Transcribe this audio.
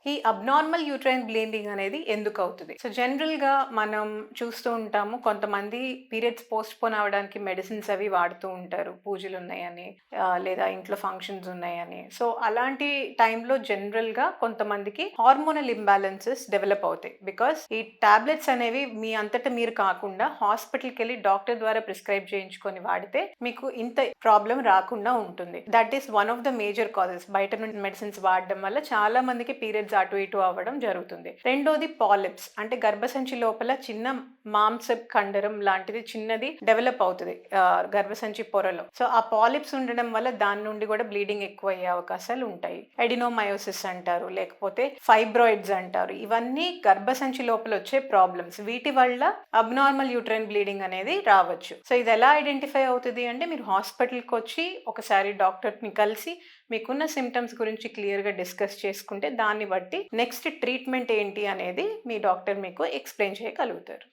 ఈ abnormal uterine bleeding అనేది ఎందుకు అవుతుంది? సో జనరల్ గా మనం చూస్తూ ఉంటాము, కొంతమంది పీరియడ్స్ పోస్ట్ పోన్ అవ్వడానికి మెడిసిన్స్ అవి వాడుతూ ఉంటారు, పూజలు ఉన్నాయని, లేదా ఇంట్లో ఫంక్షన్స్ ఉన్నాయని. సో అలాంటి టైంలో జనరల్ గా కొంతమందికి హార్మోనల్ ఇంబ్యాలెన్సెస్ డెవలప్ అవుతాయి. బికాస్ ఈ టాబ్లెట్స్ అనేవి మీ అంతటా మీరు కాకుండా హాస్పిటల్కి వెళ్ళి డాక్టర్ ద్వారా ప్రిస్క్రైబ్ చేయించుకొని వాడితే మీకు ఇంత ప్రాబ్లం రాకుండా ఉంటుంది. That is one of the major causes. బయట నుండి మెడిసిన్స్ వాడడం వల్ల చాలా మందికి పీరియడ్స్ అటు ఇటు అవ్వడం జరుగుతుంది. రెండోది పాలిప్స్, అంటే గర్భసంచి లోపల చిన్న మాంస కండరం లాంటిది చిన్నది డెవలప్ అవుతుంది గర్భసంచి పొరలో. సో ఆ పాలిప్స్ ఉండడం వల్ల దాని నుండి కూడా బ్లీడింగ్ ఎక్కువ అయ్యే అవకాశాలు ఉంటాయి. ఎడినోమయోసిస్ అంటారు, లేకపోతే ఫైబ్రాయిడ్స్ అంటారు. ఇవన్నీ గర్భసంచి లోపల వచ్చే ప్రాబ్లమ్స్. వీటి వల్ల అబ్నార్మల్ యూట్రైన్ బ్లీడింగ్ అనేది రావచ్చు. సో ఇది ఎలా ఐడెంటిఫై అవుతుంది అంటే, మీరు హాస్పిటల్కి వచ్చి ఒకసారి డాక్టర్ని కలిసి మీకున్న సిమ్టమ్స్ గురించి క్లియర్గా డిస్కస్ చేసుకుంటే దాన్ని బట్టి నెక్స్ట్ ట్రీట్మెంట్ ఏంటి అనేది మీ డాక్టర్ మీకు ఎక్స్ప్లెయిన్ చేయగలుగుతారు.